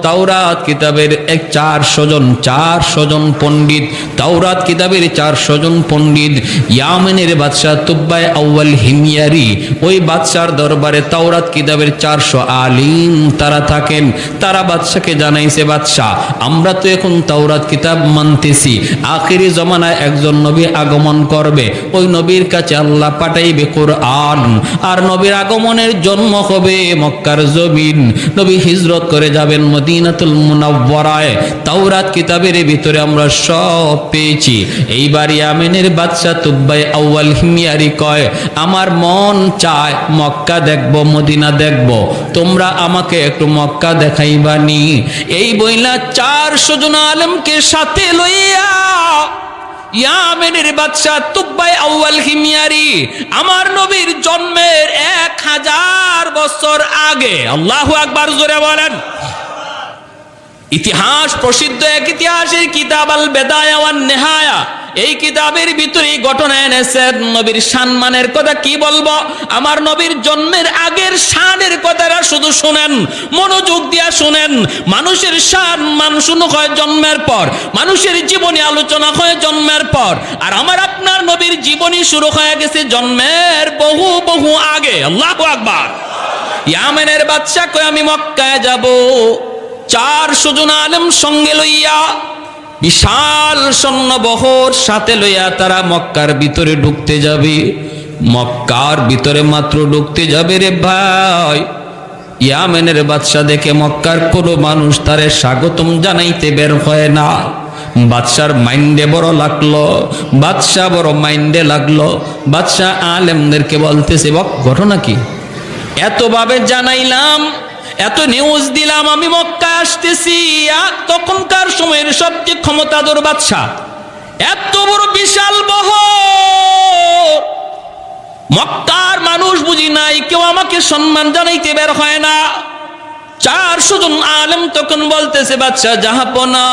তাওরাত কিতাবের 400 জন পণ্ডিত, তাওরাত কিতাবের 400 জন পণ্ডিত ইয়ামেনের বাদশাহ তুব্বায় আউয়াল হিময়ারি, ওই বাদশার দরবারে তাওরাত কিতাবের 400 আলিম তারা থাকেন। তারা বাদশাকে জানাইছে, বাদশাহ আমরা তো এখন তাওরাত কিতাব মানতেছি, আখিরি জমানায় একজন নবী আগমন করবে, ওই নবীর কাছে আল্লাহ পাঠাইবে কোরআন, আর নবীর আগমনের জন্ম হবে মক্কার জমিন, নবী হিজরত করে যাবেন মদিনাতুল মুনাওয়ারায়। তাওরাত কিতাবের ভিতরে আমরা সব পেয়েছি। এইবার ইয়ামেনের বাদশাহ তুব্বাই আউয়াল হিময়ারি কয়, আমার মন চায় মক্কা দেখব, মদিনা দেখব, তোমরা আমাকে একটু মক্কা দেখাইবানি। এই বইলা 400 জন আলেমকে সাথে লইয়া ইয়ামেনের বাদশাহ তুব্বাই আউয়াল হিময়ারি আমার নবীর জন্মের 1000 বছর আগে, আল্লাহু আকবার জোরে বলেন, ইতিহাস প্রসিদ্ধ এক ইতিহাসের কিতাব আল বেদায়া ওয়ান নেহায়া, এই কিতাবের ভিতরে ঘটনা এনেছেন নবীর সম্মানের কথা। কি বলবো, আমার নবীর জন্মের আগের শানের কথাটা শুধু শুনেন, মনোযোগ দিয়া শুনেন। মানুষের সম্মান শুরু হয় জন্মের পর, মানুষের জীবনী আলোচনা হয় জন্মের পর, আর আমার আপনার নবীর জীবনী শুরু হয়ে গেছে জন্মের বহু বহু আগে। আল্লাহু আকবার। ইয়ামেনের বাদশা কয়, আমি মক্কায় যাব, 400 জন আলেম সঙ্গে লইয়া, বিশাল সৈন্যবহর সাথে লইয়া তারা মক্কার ভিতরে ঢুকতে যাবে। মক্কার ভিতরে মাত্র ঢুকতে যাবে রে ভাই, ইয়ামেনের বাদশা দেখে মক্কার কোনো মানুষ তারে স্বাগতম জানাইতে বের হয় না। বাদশার মাইন্ডে বড় লাগলো, বাদশা বড় মাইন্ডে লাগলো। বাদশা আলেমদেরকে বলতেছে, ঘটনা কি, এতভাবে জানাইলাম, এত নিউজ দিলাম, আমি মক্কা আসতেছি, তখনকার সময়ের সবচেয়ে ক্ষমতাধর বাদশাহ, এত বড় বিশাল বহর, মক্কার মানুষ বুঝি নাই, কেউ আমাকে সম্মান জানাইতে বের হয় না। 400 জন আলেম তখন বলতেছে, বাদশাহ জাহাপনা,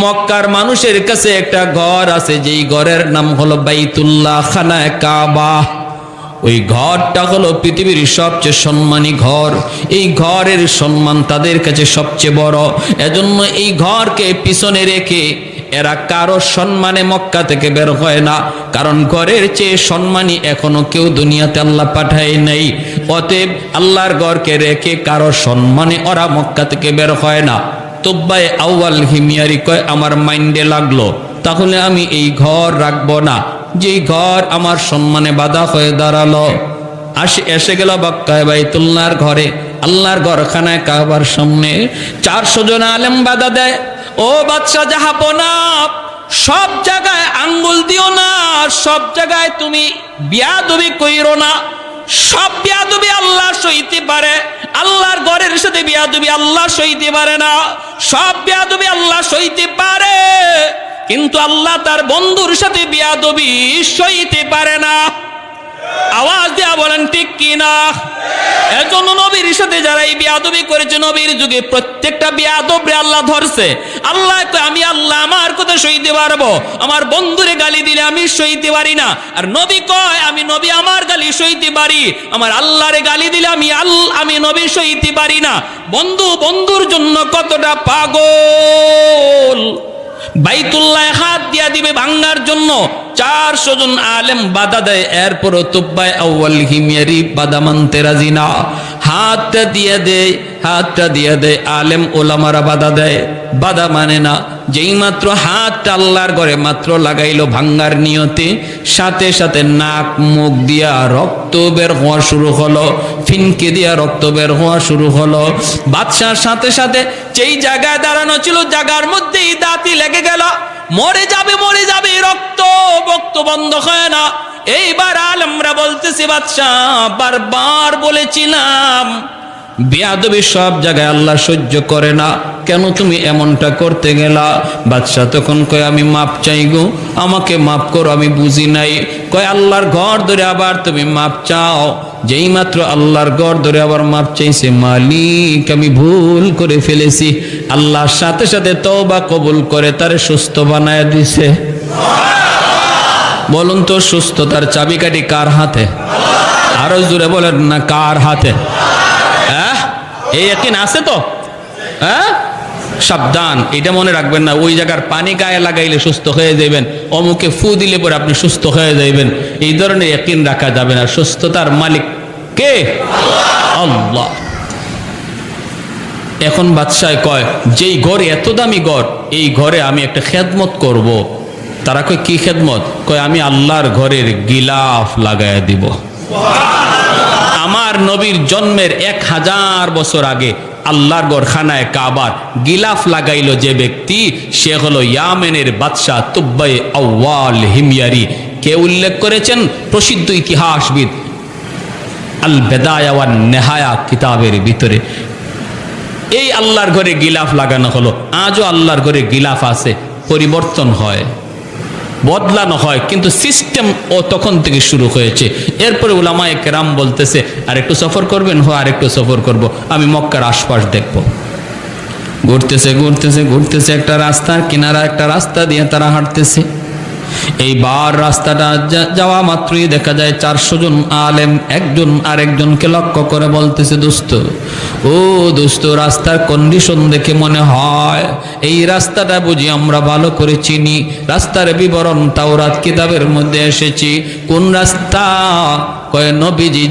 মক্কার মানুষের কাছে একটা ঘর আছে, যেই ঘরের নাম হলো বাইতুল্লাহ, খানায়ে কাবা। ওই ঘরটা হলো পৃথিবীর সবচেয়ে সম্মানী ঘর, এই ঘরের সম্মান তাদের কাছে সবচেয়ে বড়। এজন্য এই ঘরকে পিছনে রেখে এরা কারো সম্মানে মক্কা থেকে বের হয় না, কারণ ঘরের চেয়ে সম্মানী এখনো কেউ দুনিয়াতে আল্লাহ পাঠায় নাই। অতএব আল্লাহর ঘরকে রেখে কারো সম্মানে ওরা মক্কা থেকে বের হয় না। তুব্বাই আউয়াল হিময়ারি কয়, আমার মাইন্ডে লাগলো, তাহলে আমি এই ঘর রাখবো না, যেই ঘর আমার সম্মানে বাধা হয়ে দাঁড়ালো। এসে গেল মক্কায় বাইতুল্লাহর ঘরে, আল্লাহর ঘরখানায় কাবার সামনে। 400 জন আলেম বাধা দেয়, ও বাদশা জাহাপনা, সব জায়গায় আঙ্গুল দিও না, সব জায়গায় তুমি বিয়াদবি কইরো না, সব বিয়াদবি আল্লাহ সইতে পারে, আল্লাহর ঘরের সাথে বিয়াদবি আল্লাহ সইতে পারে না। সব বিয়াদবি আল্লাহ সইতে পারে, কিন্তু আল্লাহ তার বন্ধুর সাথে বিয়াদবি সইতে পারে না। আওয়াজ দিয়া বলেন ঠিক কিনা? এজন্য নবীর সাথে যারা এই বিয়াদবি করেছে, নবীর যুগে প্রত্যেকটা বিয়াদবরে আল্লাহ ধরছে। আল্লাহ কয়, আমি আল্লাহ আমার কথা সইতে পারবো, আমার বন্ধুরে গালি দিলে আমি সইতে পারি না। আর নবী কয়, আমি নবী আমার গালি সইতে পারি, আমার আল্লাহরে গালি দিলে আমি নবী সইতে পারি না। বন্ধু বন্ধুর জন্য কতটা পাগল, বাইতুল্লাহ হাত দিয়া দিবে ভাঙ্গার জন্য 400 জন আলেম বাধা দেয়। এরপরও তুব্বাই আউয়াল হিময়ারি বাধা মানতে রাজি না, হাতটা দিয়ে দেয়, আলেম ওলামারা বাধা দেয়, বাধা মানে না। যেই মাত্র হাতটা আল্লাহর ঘরে মাত্র লাগাইলো ভাঙ্গার নিয়তে, সাথে সাথে নাক মুখ দিয়া রক্ত বের হওয়া শুরু হলো, ফিনকে দিয়া রক্ত বের হওয়া শুরু হলো। বাদশার সাথে সাথে যেই জায়গায় দাঁড়ানো ছিল, জায়গার মধ্যেই দাঁতি লেগে গেল, মরে যাবে, রক্ত বন্ধ হয় না। এইবার আলেমরা বলতেছে, বাদশাহ বারবার বলেছিলাম বেয়াদবি সব জায়গায় আল্লাহ সহ্য করে না, কেন তুমি এমনটা করতে গেলা? বাদশাহ তখন কয়, আমি মাপ চাই গো, আমাকে মাফ করো, আমি বুঝি নাই। কয়, আল্লাহর ঘর ধরে আবার তুমি মাপ চাও? যেই মাত্র আল্লাহর ঘর ধরে আবার মাপ চাইছে, মালিক আমি ভুল করে ফেলেছি, আল্লাহর সাথে সাথে তওবা কবুল করে তারে সুস্থ বানায় দিছে। বলুন তো, সুস্থতার চাবিকাঠি কার হাতে? আরো জোরে বলেন না, কার হাতে? এই ইয়াকিন আছে তো? হ্যাঁ, সাবধান, এটা মনে রাখবেন না ওই জায়গার পানি গায়ে লাগাইলে সুস্থ হয়ে যাবেন, অমুকে ফু দিলে পরে আপনি সুস্থ হয়ে যাইবেন, এই ধরনের ইয়াকিন রাখা যাবে না। সুস্থতার মালিক কে? আল্লাহ। এখন বাদশাহ কয়, যেই ঘর এত দামি ঘর, এই ঘরে আমি একটা খেদমত করব। তারা কয় কি খেদমত? কয় আমি আল্লাহর ঘরের গিলাফ লাগায় দিব। আমার নবীর জন্মের 1000 বছর আগে আল্লাহর ঘর খানায় কাবার গিলাফ লাগাইল যে ব্যক্তি, সে হলো ইয়ামেনের বাদশাহ তুব্বাই আউয়াল হিময়ারি। কে উল্লেখ করেছেন? প্রসিদ্ধ ইতিহাসবিদ আল বেদায়া ওয়ান নেহায়া কিতাবের ভিতরে। এই আল্লাহর ঘরে গিলাফ লাগানো হলো। আজও আল্লাহর ঘরে গিলাফ আছে, পরিবর্তন হয়, বদলানো হয়, কিন্তু সিস্টেম ও তখন থেকে শুরু হয়েছে। এরপরে উলামায়ে কেরাম বলতেছে, আর একটু সফর করবেন? আর একটু সফর করব, আমি মক্কার আশপাশ দেখব। ঘুরতেছে ঘুরতেছে ঘুরতেছে, একটা রাস্তার কিনারা একটা রাস্তা দিয়ে তারা হাঁটতেছে। এইবার রাস্তাটা যাওয়া মাত্রই দেখা যায় 400 জন আলেম একজন আরেকজনকে লক্ষ্য করে বলতেছে, দোস্ত, ও দোস্ত, রাস্তার কন্ডিশন দেখে মনে হয় এই রাস্তাটা বুঝি আমরা ভালো করে চিনি। রাস্তার বিবরণ তাওরাত কিতাবের মধ্যে এসেছি। কোন রাস্তা? কয় নবীজি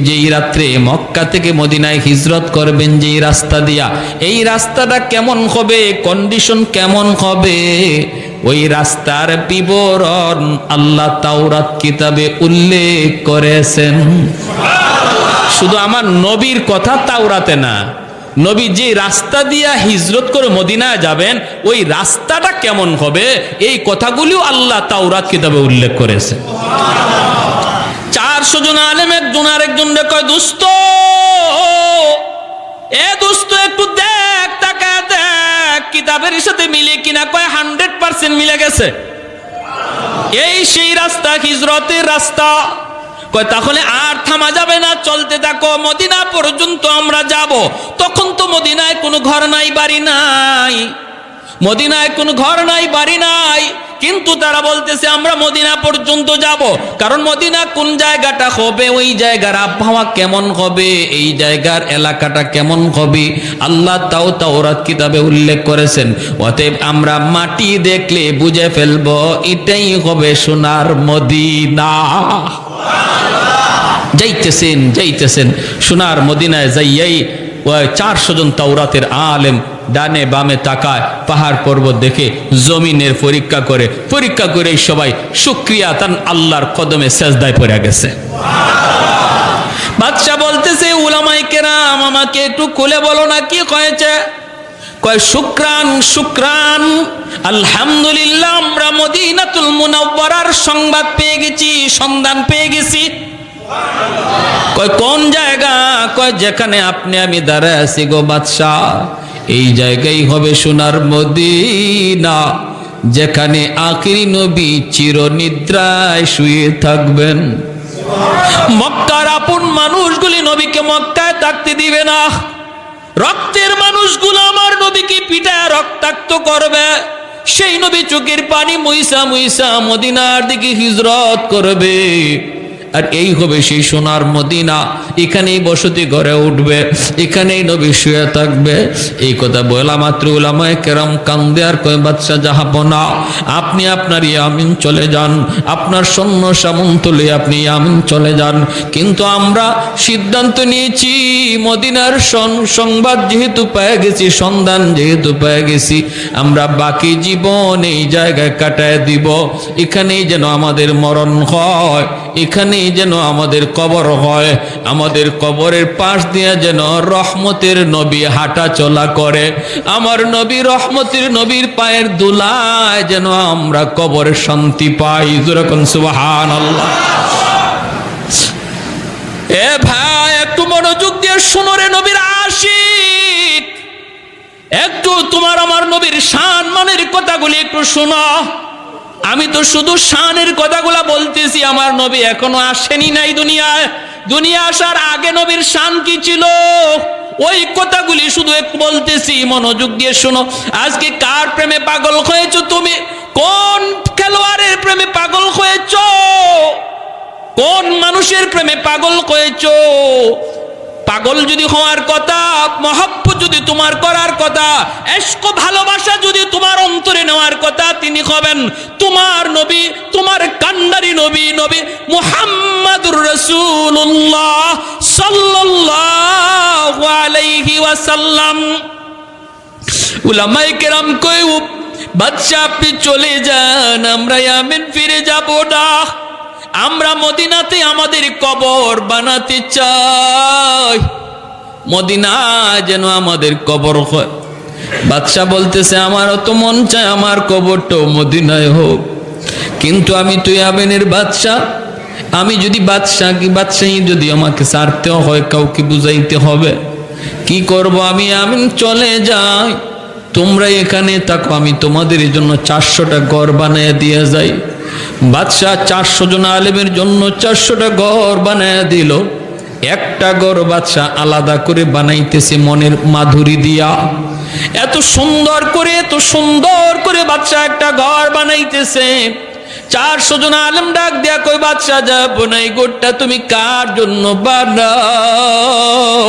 যেই রাত্রে মক্কা থেকে মদিনায় হিজরত করবেন যেই রাস্তা দিয়া, এই রাস্তাটা কেমন হবে, কন্ডিশন কেমন হবে, ওই রাস্তার বিবরণ আল্লাহ তাওরাত কিতাবে উল্লেখ করেছেন। শুধু আমার নবীর কথা তাওরাতে না, নবী যে রাস্তা দিয়া হিজরত করে মদিনায় যাবেন ওই রাস্তাটা কেমন হবে, এই কথাগুলিও আল্লাহ তাওরাত কিতাবে উল্লেখ করেছে। 400 জন আলেম একজন আরেকজন কয়, দোস্ত, এ দোস্ত, একটু দেখ, তাকায় দেখ, কিতাবের সাথে মিলে কিনা। কয় 100% মিলে গেছে, এই সেই রাস্তা, হিজরতের রাস্তা। কয় তাহলে আর থামা যাবে না, চলতে থাকো, মদিনা পর্যন্ত আমরা যাব। তখন তো মদিনায় কোনো ঘর নাই, বাড়ি নাই, মদিনায় কোনো ঘর নাই, বাড়ি নাই, কিন্তু তারা বলতেছে আমরা মদিনা পর্যন্ত যাব। কারণ মদিনা কোন জায়গাটা হবে, ওই জায়গার আবহাওয়া কেমন হবে, এই জায়গার এলাকাটা কেমন হবে, আল্লাহ তাওরাত কিতাবে উল্লেখ করেছেন। অতএব আমরা মাটি দেখলে বুঝে ফেলবো এটাই হবে সোনার মদিনা। যাইতেছেন যাইতেছেন, সোনার মদিনায় যাইয়াই 400 জন তাওরাতের আলেম ডানে বামে তাকায়, পাহাড় পর্বত দেখে জমিনের পরীক্ষা করে সবাই শুকরিয়া তান আল্লাহর কদমে সেজদায় পড়ে গেছে। বাদশা বলতেছে, উলামায়ে কেরাম আমাকে একটু খুলে বলো না কি হয়েছে? কয় শুকরান শুকরান, আলহামদুলিল্লাহ, আমরা মদিনাতুল মুনাওয়ারার সংবাদ পেয়ে গেছি, সন্ধান পেয়ে গেছি। কয় কোন জায়গা? কয় যেখানে আপনি আমি দাঁড়ায় আছি গো বাদশাহ, এই জায়গায় হবে সোনার মদিনা, যেখানে আখিরি নবী চিরনিদ্রায় শুয়ে থাকবেন। মক্কার আপন মানুষগুলি নবীকে মক্কায় থাকতে দিবে না, রক্তের মানুষগুলো আমার নবীকে পিটায় রক্তাক্ত করবে। সেই নবী চোখের পানি মুইসা মুইসা মদিনার দিকে হিজরত করবে, আর এই হবে সেই সোনার মদিনা। এখানেই বসতি গড়ে উঠবে, এখানেই নবী শুয়ে থাকবে। এই কথা বলা মাত্র উলামায়ে কেরাম কান্দে আর কয়, বাদশা জাহাপনা, আপনি আপনার ইয়ামিন চলে যান, আপনার সৈন্য সামন্ত লয়ে আপনি ইয়ামিন চলে যান। কিন্তু আমরা সিদ্ধান্ত নিয়েছি, মদিনার সংবাদ যেহেতু পেয়ে গেছি, সন্ধান যেহেতু পেয়ে গেছি, আমরা বাকি জীবন এই জায়গায় কাটায় দিব। এখানেই যেন আমাদের মরণ হয়, এখানেই যেন আমাদের কবর হয়, আমাদের কবরের পাশ দিয়ে যেন রহমতের নবী হাঁটা চলা করে, আমার নবী রহমতের নবীর পায়ের ধুলায় যেন আমরা কবরে শান্তি পাই। যেরকম সুবহানাল্লাহ। এ ভাই, একটু মনোযোগ দিয়ে শোনো রে নবীর আশিক, একটু তোমার আমার নবীর শান মানের কথাগুলি একটু শোনো। আমি তো শুধু শানের কথাগুলা বলতেছি, আমার নবী এখনো আসেনি নাই দুনিয়ায়। দুনিয়া আসার আগে নবীর শান কি ছিল ওই কথাগুলি শুধু একটু বলতেছি, মনোযোগ দিয়ে শোনো। আজকে কার প্রেমে পাগল হয়েছো তুমি? কোন খেলোয়াড়ের প্রেমে পাগল হয়েছো? কোন মানুষের প্রেমে পাগল হয়েছো? পাগল যদি হওয়ার কথা, মহব্বত যদি তোমার করার কথা, ইশক ভালোবাসা যদি তোমার অন্তরে নেওয়ার কথা, তিনি হবেন তোমার নবী, তোমার কান্ডারি নবী, নবী মুহাম্মাদুর রাসূলুল্লাহ সাল্লাল্লাহু আলাইহি ওয়াসাল্লাম। উলামায়ে কেরাম কই, বাদশা আপনি চলে যান, আমরা ইয়ামেন ফিরে যাব না, আমরা মদিনাতে আমাদের কবর বানাতে চাই, মদিনা যেন আমাদের কবর হয়। বাদশা বলতেছে, আমারও তো মন চায় আমার কবরটাও মদিনায় হোক, কিন্তু আমি তো ইয়ামেনের বাদশা, আমি যদি বাদশাহী যদি আমাকে ছাড়তেও হয়, কাউকে বুঝাইতে হবে, কি করব? আমি ইয়ামেন চলে যাই, তোমরা এখানে থাকো, আমি তোমাদের জন্য 400টা ঘর বানিয়ে দিয়ে যাই। বাদশাহ 400 জন আলেমের জন্য 400টা ঘর বানিয়ে দিল। একটা ঘর বাদশাহ আলাদা করে বানাইতেছে মনের মাধুরী দিয়া, এত সুন্দর করে বাদশাহ একটা ঘর বানাইতেছে। 400 জন আলেম ডাক দেয়া কই, বাদশাহ যাবো না, এই ঘরটা তুমি কার জন্য বানাও?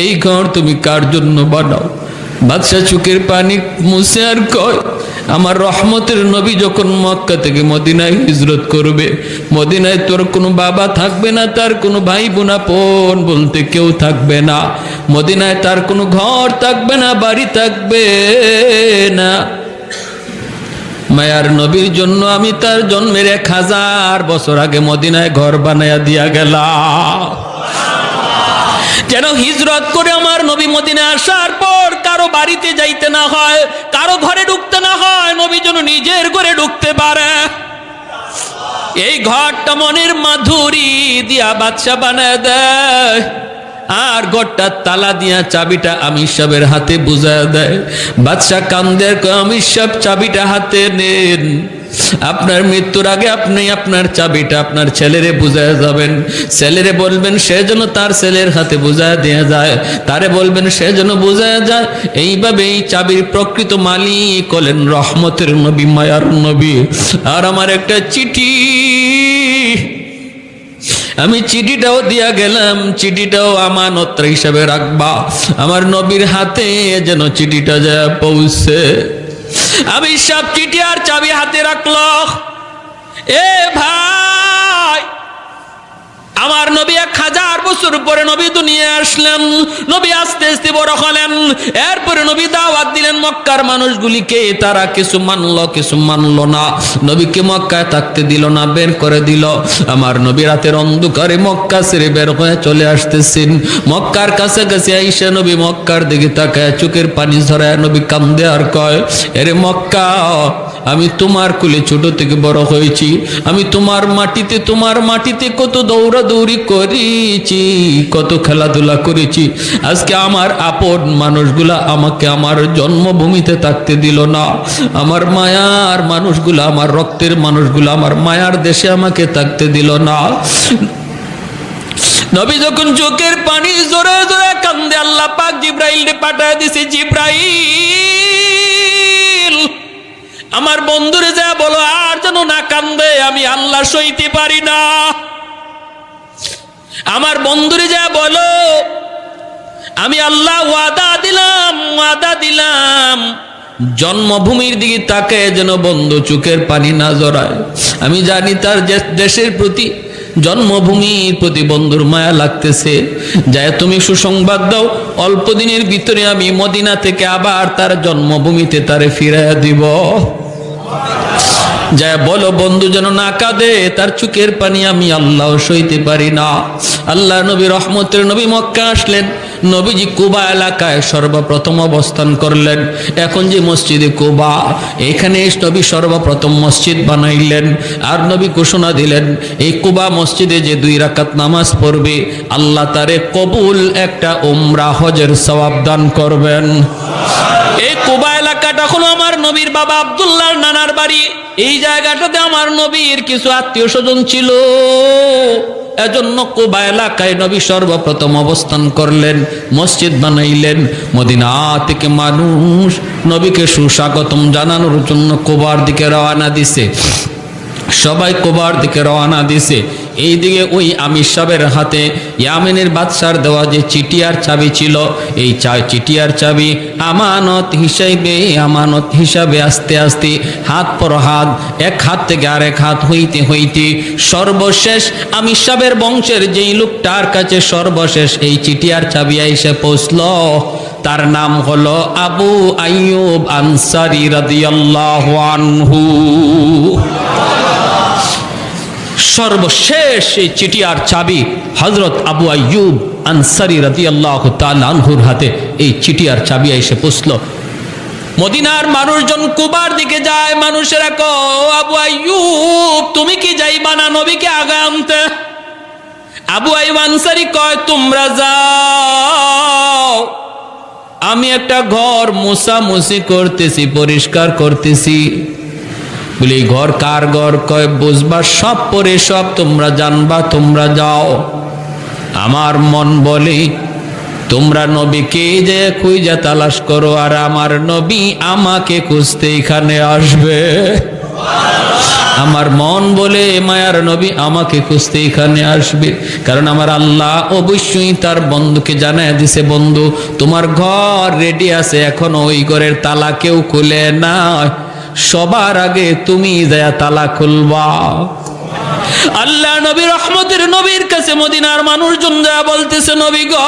এই ঘর তুমি কার জন্য বানাও? বাদশাহ চোখের পানি মুছে আর কয়, আমার রহমতের নবী যখন মক্কা থেকে মদিনায় হিজরত করবে, মদিনায় তোর কোনো বাবা থাকবে না, তার কোনো ভাই বোনাপন বলতে কেউ থাকবে না, মদিনায় তার কোনো ঘর থাকবে না, বাড়ি থাকবে না। মায়ার নবীর জন্য আমি তার জন্মের 1000 বছর আগে মদিনায় ঘর বানায়া দিয়া গেলাম, যেন হিজরত করে আমার নবী মদিনা আসার পর কারো বাড়িতে যাইতে না হয়, কারো ঘরে ঢুকতে না হয়, নবী যেন নিজের ঘরে ঢুকতে পারে। এই ঘরটা মনের মাধুরী দিয়া বাদশা বানায় দেয়, আর ঘরটা তালা দিয়া চাবিটা আমির সাহেবের হাতে বুঝায় দেয়। বাদশা কান্দে, আমির সাহেব চাবিটা হাতে নেন, আপনার মৃত্যুর আগে আপনি আপনার চাবিটা আপনার ছেলেরে বুঝায় যাবেন, ছেলেরে বলবেন সে যেন তার ছেলের হাতে বুঝায় দিয়ে যায়, তারে বলবেন সে যেন বুঝায় যায়। এইভাবে এই চাবির প্রকৃত মালিক হলেন রহমতের নবী, মায়ার নবী। আর আমার একটা চিঠি, আমি চিঠিটাও দিয়া গেলাম, চিঠিটাও আমানত হিসাবে রাখবা, আমার নবীর হাতে যেন চিঠিটা যায় পৌঁছে। আমি সব চিঠি আর চাবি হাতে রাখলো। এ ভাই, আমার নবী 1000 বছর পরে নবী দুনিয়া আসলেন, নবী আস্তে আস্তে বড় হলেন, এরপরে নবী দাওয়াত দিলেন মক্কার মানুষগুলিকে, তারা কিছু মানলো কিছু মানলো না, নবীকে মক্কায় থাকতে দিল না, বের করে দিল। আমার নবী রাতের অন্ধকারে মক্কা ছেড়ে বের হয়ে চলে আসতেছেন। মক্কার কাছাকাছি আইসা নবী মক্কার দিকে তাকায় চোখের পানি ঝরায় নবী কান্দে আর কয়, এরে মক্কা, আমি তোমার কুলে ছোট থেকে বড় হয়েছি, আমি তোমার মাটিতে কত দৌড়াদৌড়ি করেছি, কত খেলাধুলা করেছি, আজকে আমার আপন মানুষগুলা আমাকে আমার জন্মভূমিতে থাকতে দিল না, আমার মায়ার মানুষগুলা, আমার রক্তের মানুষগুলা আমার মায়ার দেশে আমাকে থাকতে দিল না। নবী যখন চোখের পানি জোরে জোরে কান্দে, আল্লাহ পাক জিব্রাইলকে পাঠায় দিছে, জিব্রাইল আমার বন্ধুরে যা বলো আর যেন না কান্দে, আমি আল্লাহ সইতে পারি না। আমার বন্ধুরে যা বলো, আমি আল্লাহ ওয়াদা দিলাম জন্মভূমির দিকে তাকায় যেন বন্ধু চোখের পানি না জড়ায়। আমি জানি তার দেশের প্রতি, জন্মভূমির প্রতি বন্ধুর মায়া লাগতেছে, যায় তুমি সুসংবাদ দাও, অল্প দিনের ভিতরে আমি মদিনা থেকে আবার তার জন্মভূমিতে তারে ফিরাইয়া দিব। যায় বলো বন্ধু যেন না কাঁদে, তার চোখের পানি আমি আল্লাহ সইতে পারি না। আল্লাহ নবী রহমতের নবী মক্কা আসলেন, নবীজি কুবা এলাকায় সর্বপ্রথম অবস্থান করলেন। এখন যে মসজিদে কুবা, এখানে নবী সর্বপ্রথম মসজিদ বানাইলেন। আর নবী ঘোষণা দিলেন, এই কুবা মসজিদে যে 2 রাকাত নামাজ পড়বে, আল্লাহ তারে কবুল একটা উমরা হজের সওয়াব দান করবেন। এই কুবা এলাকাটা হলো আমার নবীর বাবা আব্দুল্লাহর নানার বাড়ি। এই জায়গাটাতে আমার নবীর কিছু আত্মীয় স্বজন ছিল, এজন্য কুবা এলাকায় নবী সর্বপ্রথম অবস্থান করলেন, মসজিদ বানাইলেন। মদিনা থেকে মানুষ নবীকে সুস্বাগতম জানানোর জন্য কুবার দিকে রওনা দিছে, সবাই কুবার দিকে রওনা দিছে। এইদিকে ওই আমির সাহেবের হাতে ইয়ামেনের বাদশার দেওয়া যে চিঠি আর চাবি ছিল, এই চিঠি আর চাবি আমানত হিসাবে আস্তে আস্তে হাত পর হাত, এক হাত থেকে আরেক হাত হইতে হইতে সর্বশেষ আমির সাহেবের বংশের যেই লোকটার কাছে সর্বশেষ এই চিঠি আর চাবি এসে পৌঁছল, তার নাম হলো আবু আইয়ুব আনসারী রাদিয়াল্লাহু আনহু। সর্বশেষ এই চিঠি আর চাবি হযরত আবু আইয়ুব আনসারী রাদিয়াল্লাহু তাআলা আনহুর হাতে এই চিঠি আর চাবি এসে পৌঁছলো। মদিনার মানুষজন কুবার দিকে যায়, মানুষেরা কয় আবু আইয়ুব তুমি কি যাইবা না নবীকে আগে আনতে? আবু আইয়ুব আনসারী কয় তোমরা যাও, আমি একটা ঘর মোছামুছি করতেছি, পরিষ্কার করতেছি। বলি ঘর কার ঘর? কয় বুঝবা সব পরে সব তোমরা জানবা, তোমরা যাও। আমার মন বলে তোমরা নবীকে যে খুঁজে তালাশ করো, আর আমার নবী আমাকে খুঁজতে এখানে আসবে। আমার মন বলে মায়ার নবী আমাকে খুঁজতে এখানে আসবে, কারণ আমার আল্লাহ অবশ্যই তার বন্ধুকে জানায় দিছে, বন্ধু তোমার ঘর রেডি আছে, এখন ওই ঘরের তালা কেউ খুলে না, সবার আগে তুমি যায় তালা খুলবা। আল্লাহ নবী রহমতের নবীর কাছে মদিনার মানুষজন যা বলতেছে, নবী গো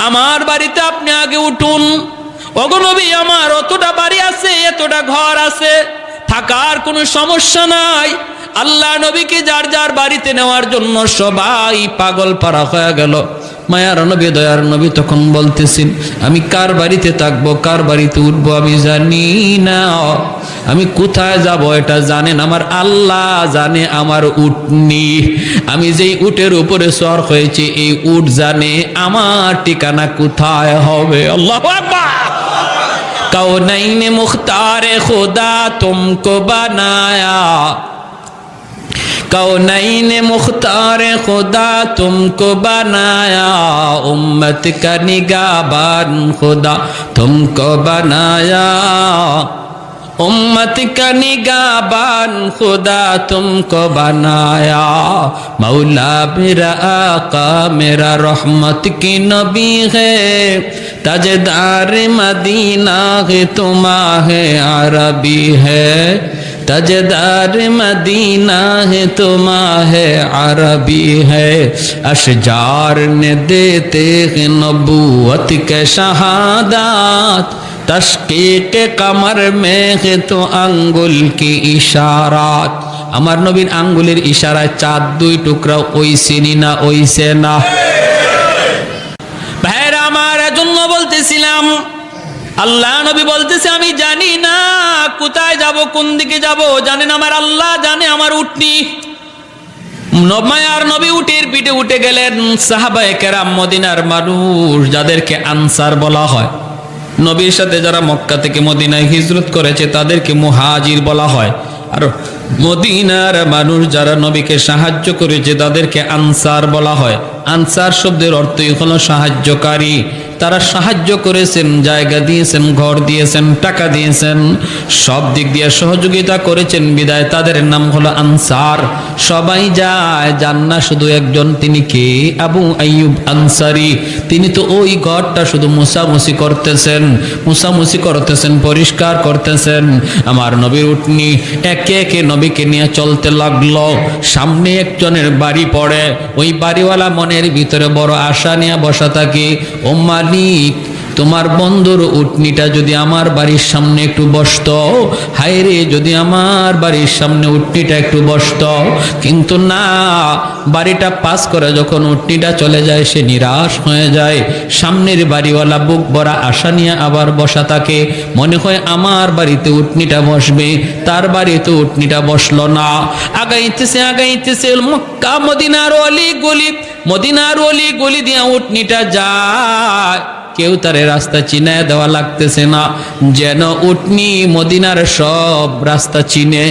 আমার বাড়িতে আপনি আগে উঠুন। ওগো নবী আমার অতটা বাড়ি আছে, এতটা ঘর আছে, থাকার কোনো সমস্যা নাই। আল্লাহ নবীকে যার যার বাড়িতে নেওয়ার জন্য সবাই পাগল পারা হয়ে গেল। মায়ার নবী দয়ার নবী তখন বলতেছেন আমি কার বাড়িতে থাকবো, কার বাড়িতে উঠবো আমি জানি না, আমি কোথায় যাব এটা জানেন আমার আল্লাহ জানে। আমার উটনি, আমি যেই উটের উপরে সওয়ার হয়েছে এই উট জানে আমার ঠিকানা কোথায় হবে। আল্লাহু আকবার। कौनैन मुख्तार खुदा तुमको बनाया, कौनैन मुख्तार खुदा तुमको बनाया, उम्मत का निगाहबान खुदा तुमको बनाया, उम्मत का निगाहबान खुदा तुमको बनाया, मौला मेरा आका मेरा रहमत की नबी है, ताजदार मदीना है तुम्हारे अरबी है, ताजदार मदीना है तुम्हारे अरबी है, अशजार ने देते हैं नबूवत के शहादत, तशकीक कमर में है तो अंगुल की इशारात। আমার নবীর আঙ্গুলের ইশারায় চাঁদ দুই টুকরা ওইসেনি না ওইসে না। ভাইরা আমার এজন্য বলতেছিলাম আল্লাহ নবী বলতেছে আমি জানি না কোথায় যাব, কোন দিকে যাব, জানেন আমার আল্লাহ জানে। আমার উটনি মায়ার নবী উটের পিঠে উঠে গেলেন। সাহাবায়ে কেরাম মদিনার মানুষ যাদেরকে আনসার বলা হয়, নবীর সাথে যারা মক্কা থেকে মদিনায় হিজরত করেছে তাদেরকে মুহাজির বলা হয়, আর মদিনার মানুষ যারা নবীকে সাহায্য করেছে তাদেরকে আনসার বলা হয়। আনসার শব্দের অর্থই হলো সাহায্যকারী। তারা সাহায্য করেছেন, জায়গা দিয়েছেন, ঘর দিয়েছেন, টাকা দিয়েছেন, সব দিক দিয়ে সহযোগিতা করেছেন, বিদায় তাদের নাম হলো আনসার। সবাই যায়, যান না শুধু একজন, তিনি কে? আবু আইয়ুব আনসারী। তিনি তো ওই ঘরটা শুধু মুছামুছি করতেছেন, পরিষ্কার করতেছেন। আমার নবীর উটনি একে একে নবীকে নিয়ে চলতে লাগলো। সামনে একজনের বাড়ি পড়ে, ওই বাড়িওয়ালা মনের ভিতরে বড় আশা নিয়ে বসা থাকে, ও মালিক তোমার বন্ধুর উটনিটা যদি আমার বাড়ির সামনে একটু বসতো, হায় রে যদি আমার বাড়ির সামনে উটনিটা একটু বসতো। কিন্তু না, বাড়িটা পাস করে যখন উটনিটা চলে যায় সে নিরাশ হয়ে যায়। সামনের বাড়িওয়ালা বুক ভরা আশা নিয়ে আবার বসা থাকে, মনে হয় আমার বাড়িতে উটনিটা বসবে, তার বাড়িতে উটনিটা বসলো না। আগাইতেছে মক্কা মদিনার অলি গলি দিয়ে উটনিটা যায়, কেউ তারে রাস্তা চিনায় দেওয়া লাগতেছে না, যেন উটনি মদিনার সব রাস্তা চিনে।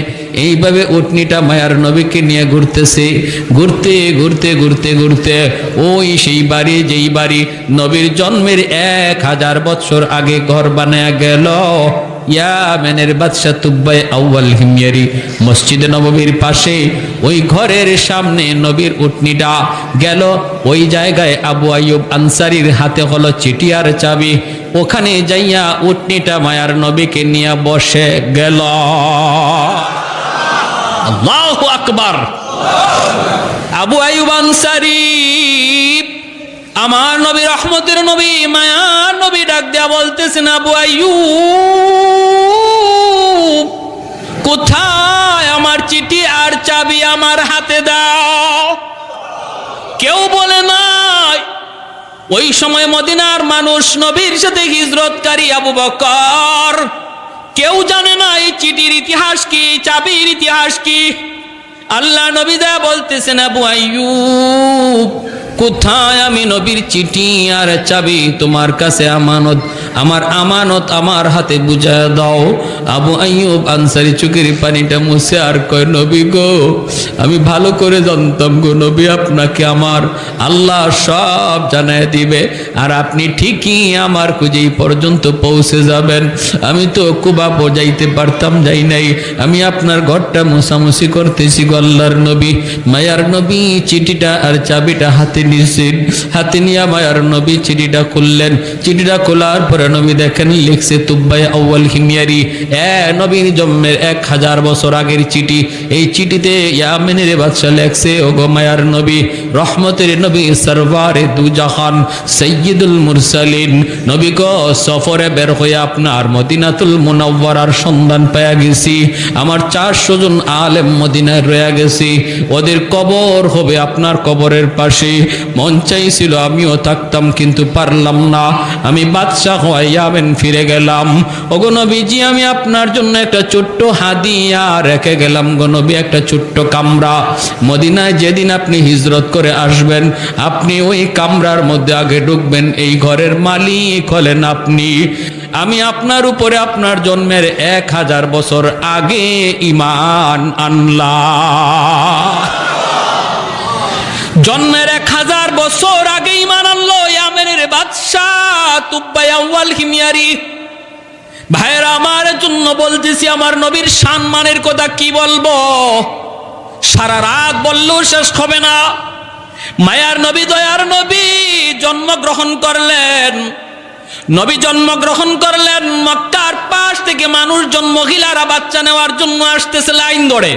এইভাবে উটনিটা মায়ার নবীকে নিয়ে ঘুরতে ওই সেই বাড়ি, যেই বাড়ি নবীর জন্মের 1000 বছর আগে ঘর বানায়া গেল, ইয়ামেনের বাদশা তুব্বাই আউয়াল হিময়ারি মসজিদে নববীর পাশে ওই ঘরের সামনে নবীর উটনিটা গেল। ওই জায়গায় আবু আইয়ুব আনসারীর হাতে হলো চিঠি আর চাবি। ওখানে যাইয়া উটনিটা মায়ার নবীকে নিয়ে বসে গেল। আল্লাহু আকবার। আবু আইয়ুব আনসারী আমার নবী, রহমতের নবী, মায়ার নবী ডাক দেয়া বলতেছেন, আবু আইয়ুব কোথায় আমার চিঠি আর চাবি, আমার হাতে দাও। কেউ বলে নাই। ওই সময় মদিনার মানুষ নবীর সাথে হিজরতকারী আবু বকর, কেউ জানে না এই চিঠির ইতিহাস কি, চাবির ইতিহাস কি। আল্লাহ নবী দেয়া বলতেছেন, আবু আইয়ুব কোথায় আমি নবীর চিঠি আর চাবি, তোমার কাছে আমানত, আমার আমানত আমার হাতে বুঝা দাও। আবু আইয়ুব আনসারী চোখের পানিটা মুছে আর কয়, নবী গো, আমি ভালো করে জানতাম গো নবী, আপনাকে আমার আল্লাহ সব জানায় দিবে, আর আপনি ঠিকই আমার খুঁজেই পর্যন্ত পৌঁছে যাবেন। আমি তো কুবা বোঝাইতে পারতাম, যাই নাই। আমি আপনার ঘরটা মোছামুছি করতেছি গো আল্লাহর নবী। মায়ার নবী চিঠিটা আর চাবিটা হাতে নিয়েছেন। হাতে নিয়ে মায়ার নবী চিঠিটা খুললেন। চিঠিটা খোলার পরে নবী দেখেন লিখছে তুব্বাই আউয়াল হিময়ারি, নবীর জন্মের 1000 বছর আগের চিঠি। এই চিঠিতে ইয়ামেনের বাদশা লেখছে, ও গো মায়ার নবী, রহমতের নবী, সরওয়ারে দু জাহান, সাইয়্যিদুল মুরসালিন, নবী গো, সফরে বের হয়ে আপনার মদিনাতুল মুনাওয়ারার সন্ধান পেয়ে গেছি। আমার 400 জন আলেম মদিনায় রয়ে গেছি, ওদের কবর হবে আপনার কবরের পাশে। মন চাইছিল আমিও থাকতাম, কিন্তু পারলাম না। আমি বাদশাহ হয়ে ইয়ামেন ফিরে গেলাম। ওগো নবীজি, আমি আপনার জন্য একটা ছোট্ট হাদিয়া রেখে গেলাম গো নবী, একটা ছোট্ট কামরা। মদিনায় যেদিন আপনি হিজরত করে আসবেন, আপনি ওই কামরার মধ্যে আগে ঢুকবেন। এই ঘরের মালিক হলেন আপনি। আমি আপনার উপরে আপনার জন্মের 1000 বছর আগে ঈমান আনলাম। জন্মের 1000 বছর আগে ঈমান আনলো ইয়ামেনের বাদশাহ তুব্বাই আউয়াল হিময়ারি। ভাইরা আমার জন্য বলতেছি, আমার নবীর সম্মানের কথা কি বলবো, সারা রাত বললেও শেষ হবে না। মায়ার নবী, দয়ার নবী জন্মগ্রহণ করলেন। নবী জন্মগ্রহণ করলেন, মক্কার পাশ থেকে মানুষজন, মহিলারা বাচ্চা নেওয়ার জন্য আসতেছে লাইন ধরে।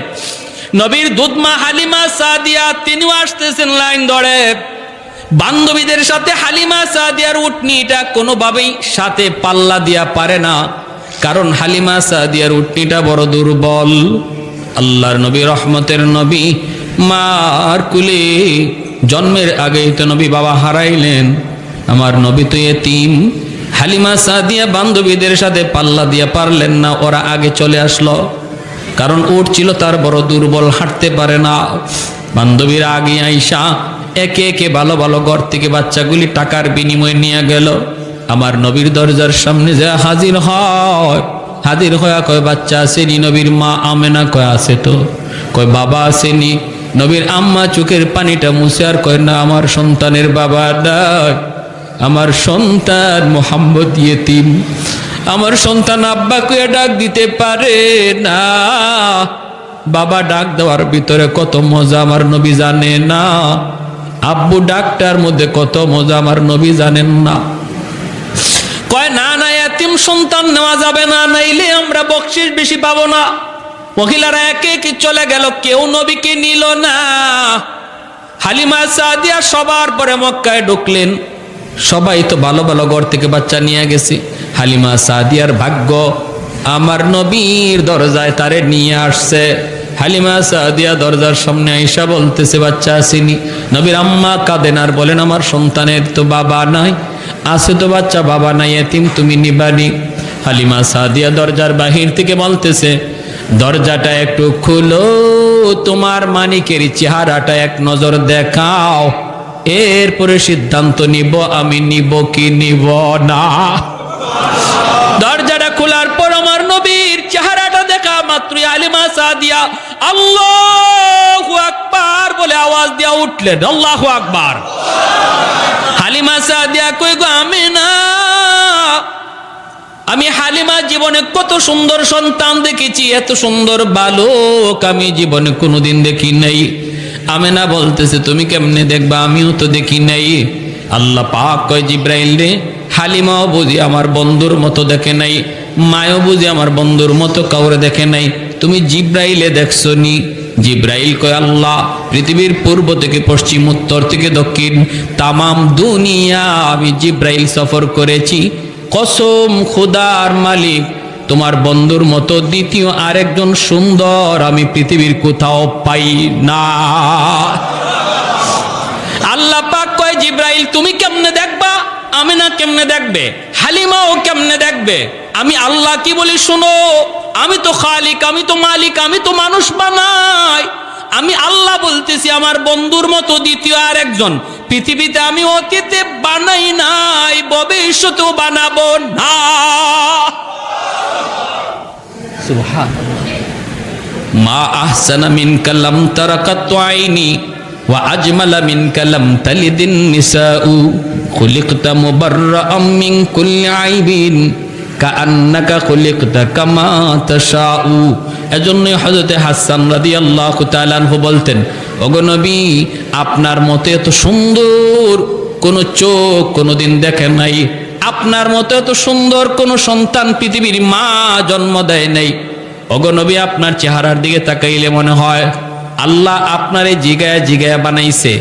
নবীর দুধমা হালিমা সাদিয়া, তিনিও আসতেছেন লাইন ধরে। বান্ধবীদের সাথে হালিমা সাদিয়ার উটনিটা কোনোভাবেই সাথে পাল্লা দিয়া পারে না, কারণ হালিমা সাদিয়ার উটনিটা বড় দুর্বল। আল্লাহর নবী, রহমতের নবী, মার কুলে জন্মের আগেই তো নবী বাবা হারাইলেন। আমার নবী তো এতিম। হালিমা সাদিয়া বান্ধবীদের সাথে পাল্লা দিয়া পারলেন না, ওরা আগে চলে আসলো, কারণ উট ছিল তার বড় দুর্বল, হাঁটতে পারে না। বান্ধবীরা আগে আইসা একে একে ভালো ভালো ঘর থেকে বাচ্চাগুলি টাকার বিনিময়ে নিয়ে গেল। আমার নবীর দরজার সামনে যা হাজির হয়, হাজির হয়ে কয়, বাচ্চা আসেনি? নবীর মা আমেনা কয়, আছে তো। কয়, বাবা আসেনি? নবীর আম্মা চোখের পানিটা মুছে আর কয়, না, আমার সন্তানের বাবা নাই, আমার সন্তান মুহাম্মদ ইয়েতিম, আমার সন্তান আব্বা কইয়া ডাক দিতে পারে না। বাবা ডাক দেওয়ার ভিতরে কত মজা আমার নবী জানে না, আব্বু ডাকটার মধ্যে কত মজা আমার নবী জানেন না। কয়, না না, এতিম সন্তান নেওয়া যাবে না, নাইলে আমরা বকশিশ বেশি পাবো না। মহিলারা একে একে চলে গেল, কেউ নবীকে নিল না। হালিমা সাদিয়া সবার পরে মক্কায় ঢুকলেন। সবাই তো ভালো ভালো ঘর থেকে বাচ্চা নিয়ে গেছে। হালিমা সাদিয়ার ভাগ্য, আমার নবীর দরজায় তারে নিয়ে আসছে। হালিমা সাদিয়া দরজার সামনে আইসা বলতেছে, বাচ্চা আসেনি? নবীর আম্মা কাঁদেন আর বলেন, আমার সন্তানের তো বাবা নাই। আছে তো বাচ্চা, বাবা নাই, এতিম, তুমি নিবানি। হালিমা সাদিয়া দরজার বাহির থেকে বলতেছে, দরজাটা একটু খুলো, তোমার মানিকের চেহারাটা এক নজর দেখাও, এরপরে সিদ্ধান্ত নিব আমি নিব কি নিব না। দরজাটা খোলার পর আমার নবীর চেহারাটা দেখা মাত্রই হালিমা সাদিয়া আল্লাহু আকবার বলে আওয়াজ দিয়া উঠলেন। আল্লাহু আকবার। হালিমা সাদিয়া কই গো, আমেনা, আমি হালিমা জীবনে কত সুন্দর সন্তান দেখেছি, এত সুন্দর বালক আমি জীবনে কোনোদিন দেখি নাই। আমেনা বলতেছে তুমি কেমনে দেখবা, আমিও তো দেখি নাই। আল্লাহ পাক কয় জিব্রাইল রে, হালিমাও বুঝি আমার বন্ধুর মতো দেখে নাই, মায়ও বুঝি আমার বন্ধুর মতো কাউরে দেখে নাই, তুমি জিব্রাইলে দেখছো নি? জিব্রাইল কয় আল্লাহ পৃথিবীর পূর্ব থেকে পশ্চিম, উত্তর থেকে দক্ষিণ, তামাম দুনিয়া আমি জিব্রাইল সফর করেছি। কসম খোদার মালিক, তোমার বন্ধুর মতো দ্বিতীয় আরেকজন সুন্দর আমি পৃথিবীর কোথাও পাই না। আল্লাহ পাক কয় জিব্রাইল তুমি কেমনে দেখবা, আমিনা কেমনে দেখবে, হালিমাও কেমনে দেখবে? আমি আল্লাহ কি বলি শুনো, আমি তো খালিক, আমি তো মালিক, আমি তো মানুষ বানাই। আমি আল্লাহ বলতেছি আমার বন্ধুর মতো দ্বিতীয় আরেকজন পৃথিবীতে আমি অতীতে বানাই নাই, ভবিষ্যতেও বানাবো না। সুবহানাল্লাহ। মা আহসানা মিনকা লাম তারাকাতু আইনি ওয়া আজমালা মিনকা লাম তালিদিন নিসাউ খুলিকতা মুবাররাআম মিন কুল্লি আইবিন কাআন্নাকা খুলিকতা কামা তাশাউ। এজন্যই হযরতে হাসান রাদিয়াল্লাহু তাআলা আনহু বলতেন, ওগো নবী আপনার মতো এত সুন্দর কোন চোখ কোনোদিন দেখে নাই, আপনার মতো এত সুন্দর কোন সন্তান পৃথিবীর মা জন্ম দেয় নাই। ওগো নবী আপনার চেহারার দিকে তাকাইলে মনে হয় আল্লাহ আপনারে জিগায়া জিগায়া বানাইছে।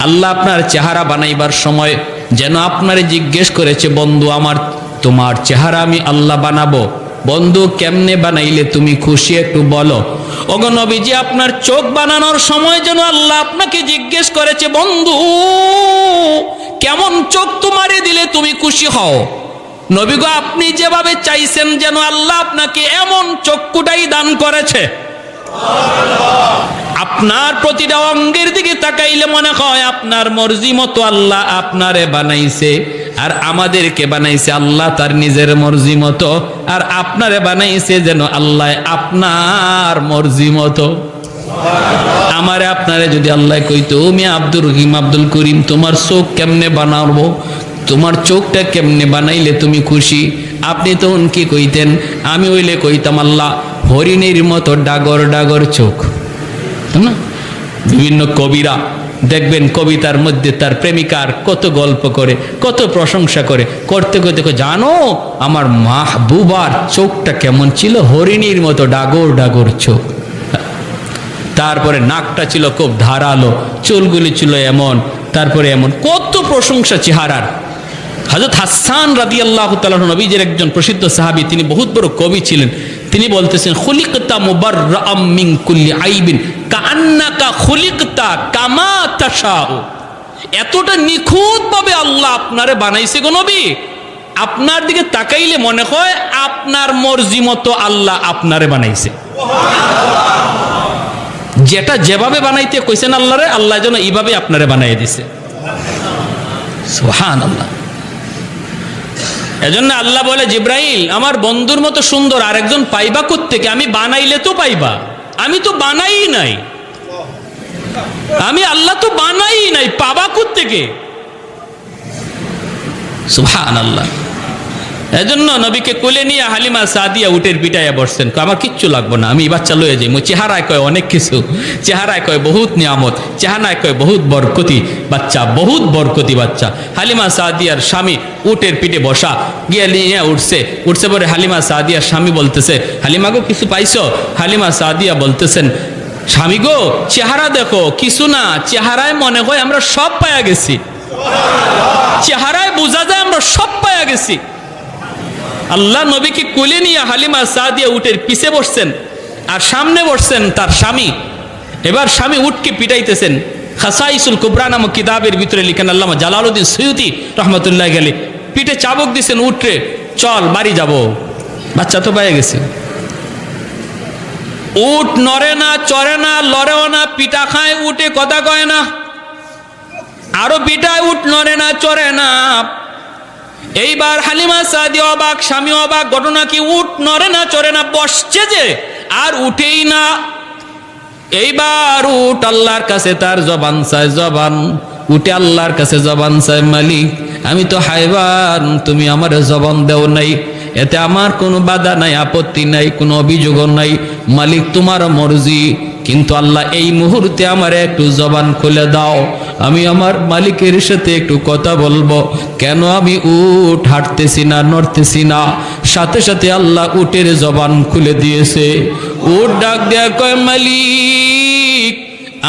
আল্লাহ আপনার চেহারা বানাইবার সময় যেন আপনারে জিজ্ঞেস করেছে, বন্ধু আমার তোমার চেহারা আমি আল্লাহ বানাবো, বন্ধু কেমনে বানাইলে তুমি খুশি একটু বলো। ওগো নবীজি আপনার চোখ বানানোর সময় যেন আল্লাহ আপনাকে জিজ্ঞেস করেছে, বন্ধু কেমন চোখ তোমারে দিলে তুমি খুশি হও। নবী গো আপনি যেভাবে চাইছেন যেন আল্লাহ আপনাকে এমন চক্ষুটাই দান করেছে। আপনার প্রতিটা অঙ্গের দিকে তাকাইলে মনে হয় আপনার মর্জি মতো আল্লাহ আপনারে বানাইছে, আর আমাদেরকে বানাইছে আল্লাহ তার নিজের মর্জি মতো, আর আপনারে বানাইছে যেন আল্লাহ আপনার মর্জি মতো। আমারে আপনারে যদি আল্লাহ কইতো আমি আব্দুর রহিম আব্দুল করিম তোমার চোখ কেমনে বানাবো, তোমার চোখটা কেমনে বানাইলে তুমি খুশি, আপনি তখন কি কইতেন? আমি হইলে কইতাম আল্লাহ হরিণের মতো ডাগর ডাগর চোখ। না বিভিন্ন কবিরা দেখবেন কবিতার মধ্যে তার প্রেমিকার কত গল্প করে, কত প্রশংসা করে, করতে করতে জানো আমার মাহবুবার চোখটা কেমন ছিল, হরিণীর মতো ডাগর ডাগর চোখ, তারপরে নাকটা ছিল খুব ধারালো, চুলগুলি ছিল এমন, তারপরে এমন কত প্রশংসা চেহারার। হযরত হাসান রাদিয়াল্লাহু তাআলা নবীজির একজন প্রসিদ্ধ সাহাবী, তিনি বহুত বড় কবি ছিলেন। তিনি বলতেছেন খুলিকতা মুবাররাআম মিন কুল্লি আইবিন কাআন্নাকা খুলিকতা কামা তাশাউ। এতটা নিখুঁতভাবে আল্লাহ আপনারে বানাইছে গো নবী, আপনার দিকে তাকাইলে মনে হয় আপনার মর্জি মতো আল্লাহ আপনারে বানাইছে। যেটা যেভাবে বানাইতে কইছেন আল্লাহরে, আল্লাহ যেন এইভাবে আপনারে বানাই দিছে। সুবহানাল্লাহ। এজন্য আল্লাহ বলে জিব্রাইল আমার বন্ধুর মতো সুন্দর আরেকজন পাইবা কোত্থেকে? আমি বানাইলে তো পাইবা, আমি তো বানাই নাই, আমি আল্লাহ তো বানাই নাই, পাবা কোত্থেকে? সুবহানাল্লাহ। এজন্য নবীকে কোলে নিয়ে হালিমা সাদিয়া উটের পিটাইয়া বসছেন, আমার কিচ্ছু লাগবো না, আমি বাচ্চা লয়ে যাই। চেহারায় কয় অনেক কিছু, চেহারায় কয় বহুত নিয়ামত, চেহারায় কয় বহুত বরকতি বাচ্চা, বহুত বরকতি বাচ্চা। হালিমা সাদিয়ার স্বামী উটের পিঠে বসা, গিয়ে নিয়ে উঠছে পরে হালিমা সাদিয়ার স্বামী বলতেছে, হালিমা গো কিছু পাইছো? হালিমা সাদিয়া বলতেছেন, স্বামী গো চেহারা দেখো, কিছু না, চেহারায় মনে হয় আমরা সব পায়া গেছি, চেহারায় বোঝা যায় আমরা সব পায়া গেছি। আল্লাহ নবীকে কোলে নিয়ে হালিমা সাদিয়া উটের পিছে বসছেন, আর সামনে বসছেন তার স্বামী। এবার স্বামী উটকে পিটাইতেছেন। খাসাইসুল কুবরা নামক কিতাবের ভিতরে লিখেন আল্লামা জালালউদ্দিন সৈয়দী রহমতুল্লাহ আলাইহি, পিঠে চাবুক দিছেন, উঠে চল বাড়ি যাব, বাচ্চা তো পেয়ে গেছে। উট নড়ে না, চড়ে না, লড়েও না, পিঠা খায় উঠে, কথা কয় না, আরো পিঠায় উট নড়ে না, চড়ে না। এইবার হালিমা সাদিয়া অবাক, স্বামী অবাক, ঘটনা কি? উট নড়ে না, চড়ে না, বসছে যে আর উঠেই না। এইবার উট আল্লাহর কাছে তার জবান চায়, জবান উঠে আল্লাহর কাছে জবান চায়, মালিক আমি তো হাইবান, তুমি আমার জবান দেও নাই। এতে আমার কোনো বাধা নাই, আপত্তি নাই, কোনো অভিযোগ নাই। মালিক তোমার মর্জি, কিন্তু আল্লাহ এই মুহূর্তে আমার একটু জবান খুলে দাও, আমি আমার মালিকের সাথে একটু কথা বলবো। কেন আমি উট হাঁটতেছি না, নড়তেছি না? সাথে সাথে আল্লাহ উটের জবান খুলে দিয়েছে। উট ডাক দেয়া কয়, মালিক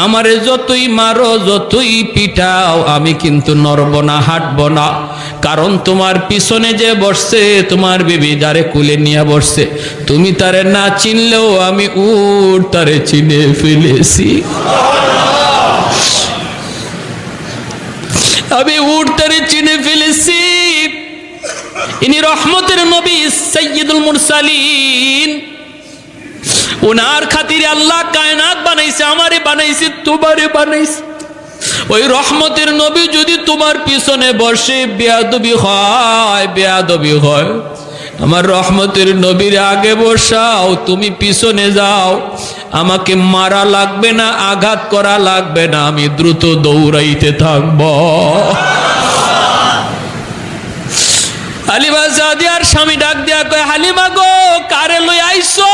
আমারে যতই মারো, যতই পিটাও, আমি কিন্তু নড়ব না, হাঁটব না। কারণ তোমার পিছনে যে বসছে, তোমার বিবি যারে কুলে নিয়ে বসছে, তুমি তারে না চিনলেও আমি উট তারে চিনে ফেলেছি। আমি উট তারে চিনে ফেলেছি। ইনি রহমতের নবী সাইয়্যিদুল মুরসালিন। ওনার খাতিরে আল্লাহ কায়নাত বানাইছে, আমারে বানাইছে, তোমারে বানাইছে। ওই রহমতের নবী যদি তোমার পিছনে বসে, বেয়াদবি হয়, বেয়াদবি হয়। আমার রহমতের নবীর আগে বসাও, তুমি পিছনে যাও। আমাকে মারা লাগবে না, আঘাত করা লাগবে না, আমি দ্রুত দৌড়াইতে থাকব। হালিমা সাদিয়ার স্বামী ডাক দিয়া কয়, হালিমা গো, কারে লই আইছো?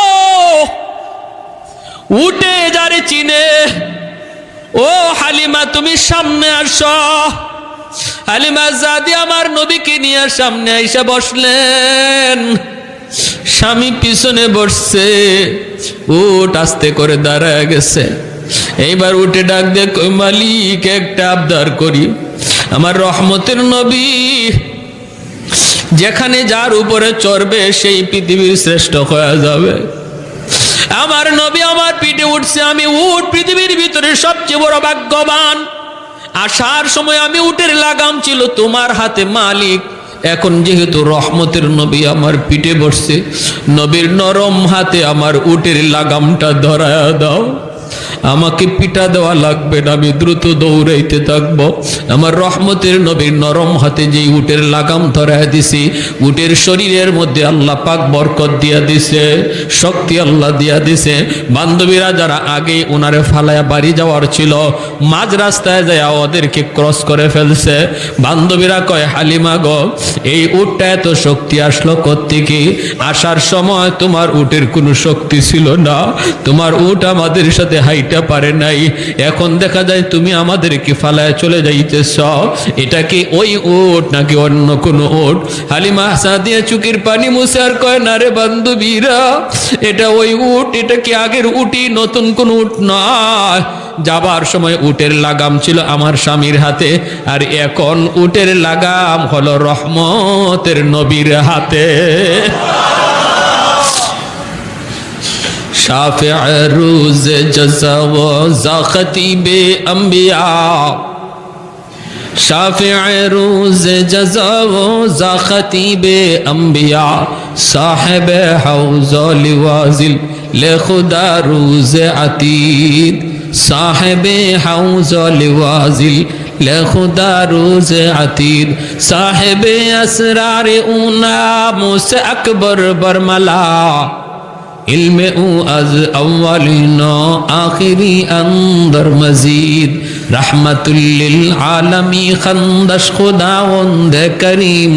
উঠে যারে চিনে। ও হালিমা, তুমি সামনে আসো। হালিমা সাদিয়া আমার নবীকে নিয়ে সামনে আইসা বসলেন। স্বামী পিছনে বসছে, উট আস্তে করে দাঁড়ায় গেছে। এইবার উঠে ডাক দিয়ে কই, মালিক একটা আবদার করি। আমার রহমতের নবী যেখানে যার উপরে চড়বে, সেই পৃথিবীর শ্রেষ্ঠ হয়ে যাবে। আমার নবী আমার পিঠে উঠছে, আমি উট পৃথিবীর ভিতরে সবচেয়ে বড় ভাগ্যবান। আসার সময় আমি উটের লাগাম ছিল তোমার হাতে মালিক। এখন যেহেতু রহমতের নবী আমার পিঠে বসছে, নবীর নরম হাতে আমার উটের লাগামটা ধরায়া দাও। আমাকে পিটা দেওয়া লাগবে না, আমি দ্রুত দৌড়াইতে থাকবো। আমার রহমতের নবীর নরম হাতে যেই উটের লাগাম ধরায় দিছি, উটের শরীরের মধ্যে আল্লাহ পাক বরকত দিয়া দিছে, শক্তি আল্লাহ দিয়া দিছে। বান্ধবীরা যারা আগে ওনারে ফালায়া বাড়ি যাওয়ার ছিল, মাঝ রাস্তায় যায় ওদেরকে ক্রস করে ফেলছে। বান্ধবীরা কয়, হালিমা গো, এই উটটা এত শক্তি আসলো কোত্থেকে? আসার সময় তোমার উটের কোনো শক্তি ছিল না, তোমার উট আমাদের সাথে হাইটা পারে নাই। এখন দেখা যায় তুমি আমাদেরকে ফালায় চলে যাইতেছ। এটা কি ওই উট নাকি অন্য কোনো উট? হালিমা সাদিয়া চুকির পানি মুছে আর কয়, না রে বান্ধবীরা, এটা ওই উট। এটা কি আগের উটি, নতুন কোন উট নয়। যাবার সময় উটের লাগাম ছিল আমার স্বামীর হাতে, আর এখন উটের লাগাম হলো রহমতের নবীর হাতে। शाफ़िअ रूज़ जज़ा व ज़ा ख़तीबे अम्बिया, शाफ़िअ रूज़ जज़ा व ज़ा ख़तीबे अम्बिया, साहिब हौज़ लिवाज़िल ले खुदा रूज़ अतीद, साहिब हौज़ लिवाज़िल ले खुदा रूज़ अतीद, साहिब असरार ऊना मुझसे अकबर बरमला, इल्मे ऊ अज अव्वलिनो आखिरी अंदर मजीद, रहमतुल्लिल आलमी खंदश खुदावंद करीम,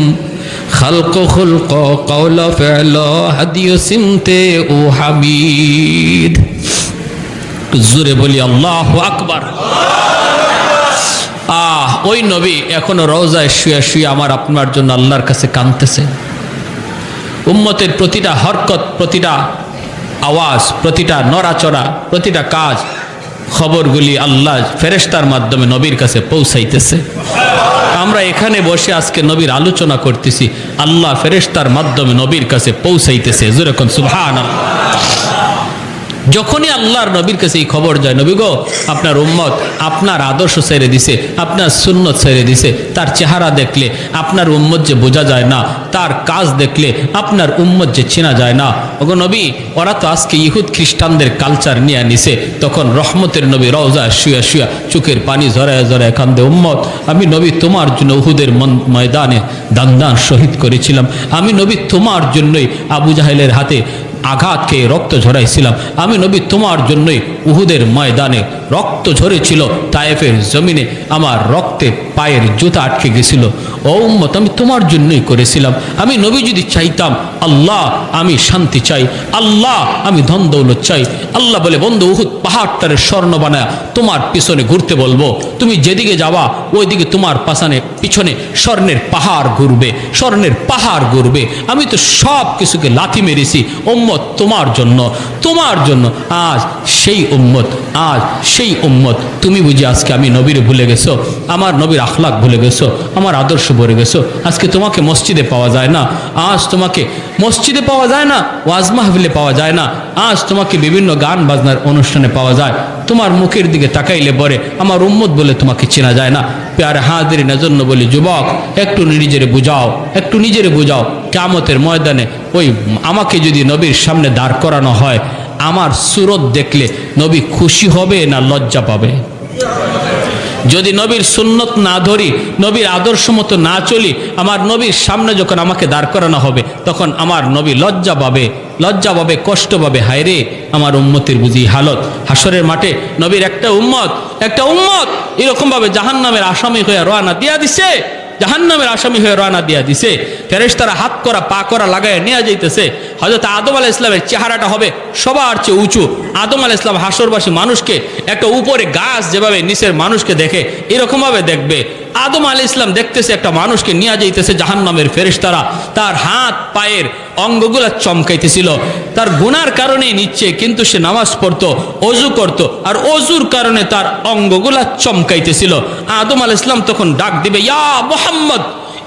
खल्क़ खुल्क़ कौल फ़िअलो हदियो सिमते ऊ हमीद। जोरे बोली अल्लाहु अकबर। ওই নবী এখনো রওজায় শুয়ে শুয়ে আমার আপনার জন্য আল্লাহর কাছে কাঁদতেছে। উম্মতের প্রতিটা হরকত, প্রতিটা আওয়াজ, প্রতিটা নড়াচড়া, প্রতিটা কাজ, খবরগুলি আল্লাহ ফেরেশতার মাধ্যমে নবীর কাছে পৌঁছাইতেছে। আমরা এখানে বসে আজকে নবীর আলোচনা করতেছি, আল্লাহ ফেরেশতার মাধ্যমে নবীর কাছে পৌঁছাইতেছে। যেরকম সুবহানাল্লাহ। যখনই আল্লাহর নবীর কাছে এই খবর যায়, নবী গো, আপনার উম্মত আপনার আদর্শ ছেড়ে দিছে, আপনার সুন্নত ছেড়ে দিছে, তার চেহারা দেখলে আপনার উম্মত যে বোঝা যায় না, তার কাজ দেখলে আপনার উম্মত যে চেনা যায় না। ওগো নবী, ওরা তো আজকে ইহুদ খ্রিস্টানদের কালচার নিয়ে নিছে। তখন রহমতের নবী রওজায় শুয়া শুয়া চোখের পানি ঝরায় ঝরায় কান্দে, উম্মত আমি নবী তোমার জন্য উহুদের ময়দানে দান শহীদ করেছিলাম। আমি নবী তোমার জন্যই আবু জাহেলের হাতে আঘাত খেয়ে রক্ত ঝরাইছিলাম। আমি নবী তোমার জন্যই উহুদের ময়দানে রক্ত ঝরেছিল, তায়েফের জমিনে আমার রক্তে পায়ের জুতা আটকে গেছিল। ও উম্মত, আমি তোমার জন্যই করেছিলাম। আমি নবী যদি চাইতাম, আল্লাহ আমি শান্তি চাই, আল্লাহ আমি ধন দৌলত চাই, আল্লাহ বলে বন্ধু উহুদ পাহাড়টারে স্বর্ণ বানায় তোমার পিছনে ঘুরতে বলবো, তুমি যেদিকে যাবা ওইদিকে তোমার পিছনে স্বর্ণের পাহাড় ঘুরবে, স্বর্ণের পাহাড় ঘুরবে। আমি তো সব কিছুকে লাথি মেরেছি উম্মত তোমার জন্য, তোমার জন্য। আজ সেই উম্মত তুমি বুঝি আজকে আমি নবীর ভুলে গেছো, আমার নবীর আখলাক ভুলে গেছো, আমার আদর্শ ভুলে গেছো। আজকে তোমাকে মসজিদে পাওয়া যায় না, আজ তোমাকে মসজিদে পাওয়া যায় না, ওয়াজ মাহফিলে পাওয়া যায় না, আজ তোমাকে বিভিন্ন গান বাজনার অনুষ্ঠানে পাওয়া যায়। তোমার মুখের দিকে তাকাইলে পরে আমার উম্মত বলে তোমাকে চেনা যায় না। প্যারে হাজিরিন জন্য বলি, যুবক একটু নিজেরে বুঝাও, একটু নিজেরে বুঝাও। কিয়ামতের ময়দানে ওই আমাকে যদি নবীর সামনে দাঁড় করানো হয়, আমার সুরত দেখলে নবী খুশি হবে না লজ্জা পাবে? যদি নবীর সুন্নত না ধরি, নবীর আদর্শ মতো না চলি, আমার নবীর সামনে যখন আমাকে দাঁড় করানো হবে তখন আমার নবী লজ্জা পাবে, কষ্ট পাবে। হায় রে, আমার উম্মতের বুঝি হালত। হাসরের মাঠে নবীর একটা উম্মত এরকমভাবে জাহান্নামের আসামি হয়ে রওনা দিয়া দিছে, জাহান্নামের আসামি হয়ে রওনা দিয়া দিছে। ফেরেশতারা হাত করা পা করা লাগায় নিয়ে যাইতেছে। হযরত আদম আলাইহিস সালামের চেহারাটা হবে সবার চেয়ে উঁচু। আদম আলাইহিস সালাম হাসরবাসী মানুষকে একটা উপরে গাছ যেভাবে নিচের মানুষকে দেখে এরকমভাবে দেখবে। আদম আলাইহিস সালাম দেখতেছে একটা মানুষকে নিয়ে যাইতেছে জাহান্নামের ফেরেশতারা, তার হাত পায়ের অঙ্গগুলা চমকাইতেছিল। তার গুনার কারণেই নিচ্ছে, কিন্তু সে নামাজ পড়তো, অজু করত, আর অজুর কারণে তার অঙ্গগুলা চমকাইতেছিল। আদম আলাইহিস সালাম তখন ডাক দিবে, ইয়া মুহাম্মদ,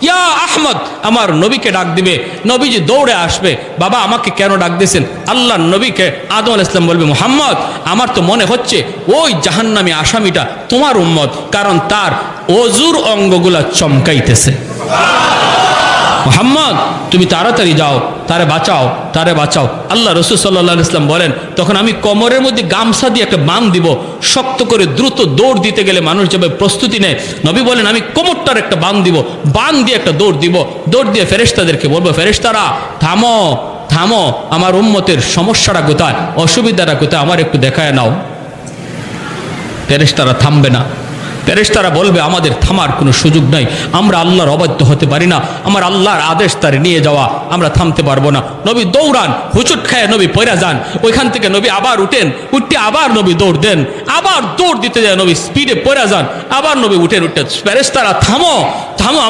ইয়া আহমদ, আমার নবীকে ডাক দিবে। নবীজি দৌড়ে আসবে, বাবা আমাকে কেন ডাক দিয়েছেন? আল্লাহ নবীকে আদম আলাইহিস সালাম বলবে, মুহাম্মদ আমার তো মনে হচ্ছে ওই জাহান্নামী আসামিটা তোমার উম্মত, কারণ তার অজুর অঙ্গগুলা চমকাইতেছে। মুহাম্মদ তুমি তাড়াতাড়ি যাও, তারে বাঁচাও। আল্লাহ রাসূল সাল্লাল্লাহু আলাইহি ওয়াসাল্লাম বলেন, তখন আমি কোমরের মধ্যে গামছা দিয়ে একটা বাঁধ দিব, শক্ত করে দ্রুত দৌড় দিতে গেলে মানুষ যাবে প্রস্তুতি নেয়। নবী বলেন আমি কোমরটার একটা বাঁধ দিব, বাঁধ দিয়ে একটা দৌড় দিব, দৌড় দিয়ে ফেরেশতাদেরকে বলবো, ফেরেশতারা থামো, আমার উম্মতের সমস্যাটা কোথায়, অসুবিধাটা কোথায়, আমার একটু দেখায় নাও। ফেরেশতারা থামবে না। ফেরেশতারা বলবে, আমাদের থামার কোনো সুযোগ নাই, আমরা আল্লাহর অবাধ্য হতে পারি না, আমার আল্লাহর আদেশ তারে নিয়ে যাওয়া, আমরা থামতে পারবো না। নবী দৌড়ান, হুচুট খায় নবী পয়রা যান, ওইখান থেকে নবী আবার উঠতে আবার নবী দৌড় দেন, আবার দৌড় দিতে যায় নবী স্পিডে পয়রা যান, আবার নবী উঠে ফেরেশতারা থামো,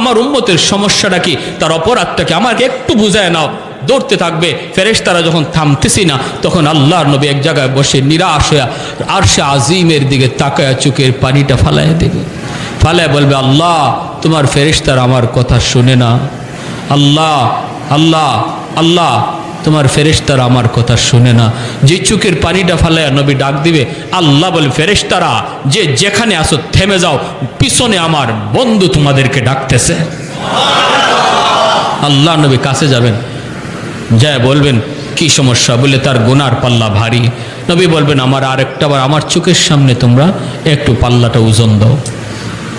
আমার উম্মতের সমস্যাটা কি, তার অপরাধটাকে আমাকে একটু বুঝায় নাও। দৌড়তে থাকবে। ফেরেশতারা যখন থামতেছি না, তখন আল্লাহর নবী এক জায়গায় বসে নিরাশ হয়ে আরশে আজিমের দিকে তাকায়া চোখের পানিটা ফালাইয়া দেবে, ফালায় বলবে, আল্লাহ তোমার ফেরেশতারা আমার কথা শুনে না, আল্লাহ তোমার ফেরেশতারা আমার কথা শুনে না। যে চোখের পানিটা ফালাইয়া নবী ডাক দিবে, আল্লাহ বলে, ফেরেশতারা যে যেখানে আসো থেমে যাও, পিছনে আমার বন্ধু তোমাদেরকে ডাকতেছে। আল্লাহ নবী কাছে যাবেন, যায় বলবেন কি সমস্যা, বলে তার গুনার পাল্লা ভারী। নবী বলবেন, আমার আরেকটাবার আমার চোখের সামনে তোমরা একটু পাল্লাটা ওজন দাও।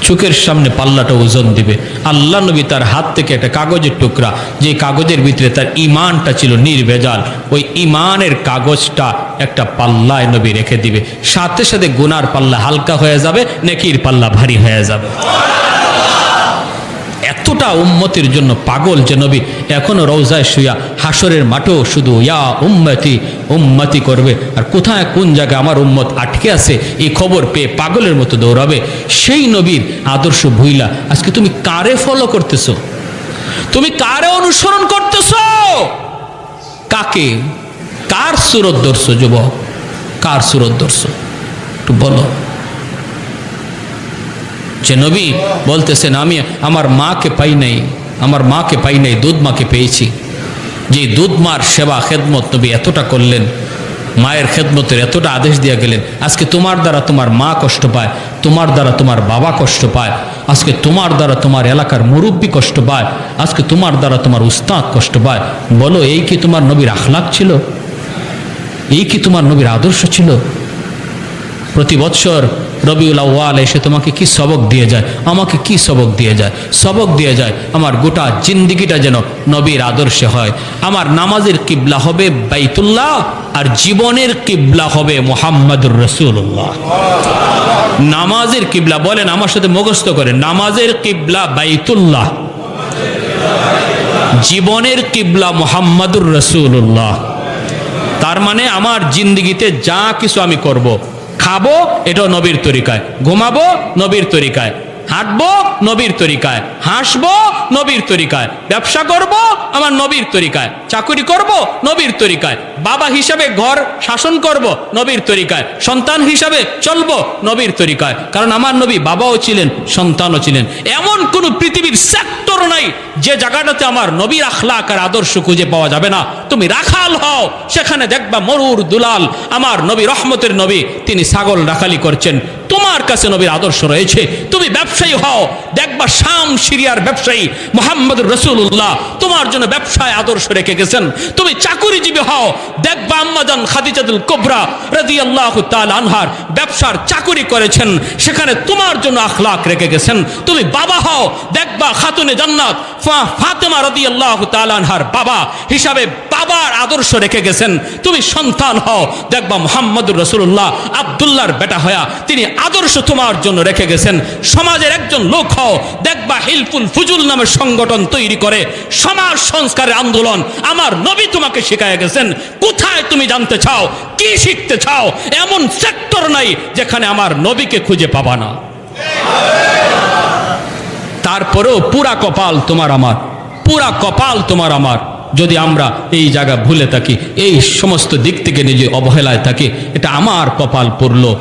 চোখের সামনে পাল্লাটা ওজন দিবে। আল্লাহ নবী তার হাত থেকে একটা কাগজের টুকরা, যে কাগজের ভিতরে তার ঈমানটা ছিল নির্ভেজাল, ওই ঈমানের কাগজটা একটা পাল্লায় নবী রেখে দিবে। সাথে সাথে গুনার পাল্লা হালকা হয়ে যাবে, নেকির পাল্লা ভারী হয়ে যাবে। এতটা উম্মতের জন্য পাগল যে নবী এখনো রওজায় শুয়া হাসরের মাঠেও শুধু ইয়া উম্মতি উম্মতি করবে। আর কোথায় কোন জায়গায় আমার উম্মত আটকে আছে এই খবর পেয়ে পাগলের মতো দৌড়াবে। সেই নবীর আদর্শ ভুইলা আজকে তুমি কারে ফলো করতেছো, তুমি কারে অনুসরণ করতেছো, কাকে, কার সুরত ধরছো? যুবক, কার সুরত ধরছো একটু বলো। যে নবী বলতেছেন, আমি আমার মাকে পাই নাই, দুধ মাকে পেয়েছি। যে দুধ মার সেবা খেদমত নবী এতটা করলেন, মায়ের খেদমতের এতটা আদেশ দিয়ে গেলেন। আজকে তোমার দ্বারা তোমার মা কষ্ট পায়, তোমার দ্বারা তোমার বাবা কষ্ট পায়, আজকে তোমার দ্বারা তোমার এলাকার মুরব্বী কষ্ট পায়, আজকে তোমার দ্বারা তোমার উস্তাদ কষ্ট পায়। বলো, এই কি তোমার নবীর আখলাক ছিল? এই কি তোমার নবীর আদর্শ ছিল? প্রতি বৎসর রবিউল আউয়াল এসে তোমাকে কি সবক দিয়ে যায়, আমাকে কি সবক দিয়ে যায়? সবক দিয়ে যায় আমার গোটা জিন্দিগিটা যেন নবীর আদর্শে হয়। আমার নামাজের কিবলা হবে বাইতুল্লাহ, আর জীবনের কিবলা হবে মুহাম্মাদুর রাসূলুল্লাহ। নামাজের কিবলা বলেন, আমার সাথে মুখস্থ করেন, নামাজের কিবলা বাইতুল্লাহ, জীবনের কিবলা মুহাম্মাদুর রাসূলুল্লাহ। তার মানে আমার জিন্দিগিতে যা কিছু আমি করব, খাবো এটাও নবীর তরিকায়, ঘুমাবো নবীর তরিকায়, হাঁটবো নবীর তরিকায়, হাসবো নবীর তরিকায়, ব্যবসা করব আমার নবীর তরিকায়, চাকরি করব নবীর তরিকায়, বাবা হিসাবে ঘর শাসন করব নবীর তরিকায়, সন্তান হিসাবে চলবো নবীর তরিকায়। কারণ আমার নবী বাবাও ছিলেন, সন্তানও ছিলেন। এমন কোন পৃথিবীর সেক্টর নাই যে জায়গাটাতে আমার নবীর আখলাক আর আদর্শ খুঁজে পাওয়া যাবে না। তুমি রাখাল হও, সেখানে দেখবা মরুর দুলাল আমার নবী, রহমতের নবী, তিনি ছাগল রাখালি করছেন, তোমার কাছে নবীর আদর্শ রয়েছে। তুমি ব্যবসায়ী হও, দেখবা শাম সিরিয়ার ব্যবসায়ী মুহাম্মদুর রাসূলুল্লাহ তোমার জন্য ব্যবসায় আদর্শ রেখে গেছেন। তুমি চাকুরিজীবী হও, দেখবা আম্মাজান খাদিজাতুল কুবরা রাদিয়াল্লাহু তাআলা আনহার ব্যবসার চাকুরি করেছেন, সেখানে তোমার জন্য আখলাক রেখে গেছেন। তুমি বাবা হও, দেখবা খাতুনে জান্নাত ফাতেমা রাদিয়াল্লাহু তাআলা আনহার বাবা হিসাবে বাবার আদর্শ রেখে গেছেন। তুমি সন্তান হও, দেখবা মুহাম্মদুর রাসূলুল্লাহ আব্দুল্লাহর বেটা হয়া তিনি আদর্শ তোমার জন্য রেখে গেছেন। সমাজের একজন লোক হও, দেখবা হিলফুল ফুজুল নামের সংগঠন তৈরি করে সমাজ সংস্কারের আন্দোলন আমার নবী তোমাকে শিখায় গেছেন। কোথায় তুমি জানতে চাও, কি শিখতে চাও, এমন সেক্টর নাই যেখানে আমার নবীকে খুঁজে পাবা না। তারপরেও পুরা কপাল তোমার আমার, পুরা কপাল তোমার আমার। যদি আমরা এই জায়গা ভুলে থাকি, এই সমস্ত দিক থেকে নিজে অবহেলায় থাকি, এটা আমার কপাল পড়লো,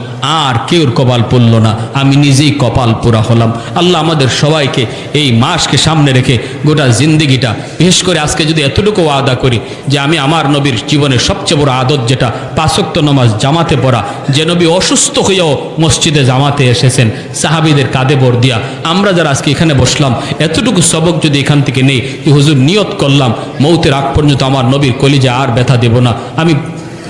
আর কেউর কপাল পড়লো না, আমি নিজেই কপাল পুরা হলাম। আল্লাহ আমাদের সবাইকে এই মাসকে সামনে রেখে গোটা জিন্দিগিটা, বিশেষ করে আজকে যদি এতটুকু আদা করি যে আমি আমার নবীর জীবনের সবচেয়ে বড় আদত যেটা 5 ওয়াক্ত নামাজ জামাতে পড়া, যে নবী অসুস্থ হয়েও মসজিদে জামাতে এসেছেন সাহাবীদের কাঁধে ভর দিয়া, আমরা যারা আজকে এখানে বসলাম এতটুকু সবক যদি এখান থেকে নেই, হুজুর নিয়ত করলাম মৌতের আগ পর্যন্ত আমার নবীর কলিজা আর ব্যথা দেব না, আমি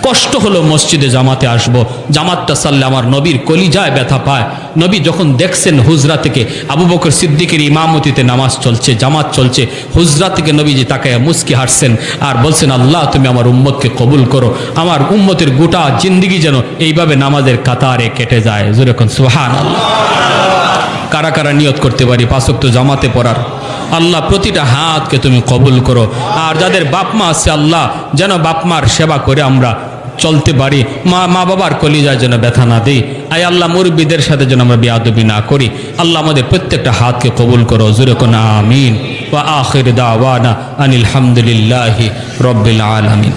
কষ্ট হলো মসজিদে জামাতে আসব, জামাতটা সাল্লে আমার নবীর কলিজায় ব্যথা পায়। নবী যখন দেখছেন হুজরা থেকে আবু বকর সিদ্দিকের ইমামতিতে নামাজ চলছে, জামাত চলছে, হুজরা থেকে নবীজি তাকায় মুস্কি হাসছেন আর বলছেন, আল্লাহ তুমি আমার উম্মতকে কবুল করো, আমার উম্মতের গোটা জিন্দিগি যেন এইভাবে নামাজের কাতারে কেটে যায়। জোরে কোন সুবহানাল্লাহ। কারা কারা নিয়ত করতে পারি 5 ওয়াক্ত জামাতে পড়ার? আল্লাহ প্রতিটা হাতকে তুমি কবুল করো। আর যাদের বাপ মা আছে আল্লাহ যেন বাপ মার সেবা করে আমরা চলতে পারি, মা বাবার কলিজায় যেন ব্যথা না দিই। আয় আল্লাহ মুরব্বিদের সাথে যেন আমরা বেয়াদবি না করি। আল্লাহ আমাদের প্রত্যেকটা হাতকে কবুল করো। জোরে কোন আমিন। ওয়া আখির দাওয়ানা আনিল হামদুলিল্লাহি রাব্বিল আলামিন।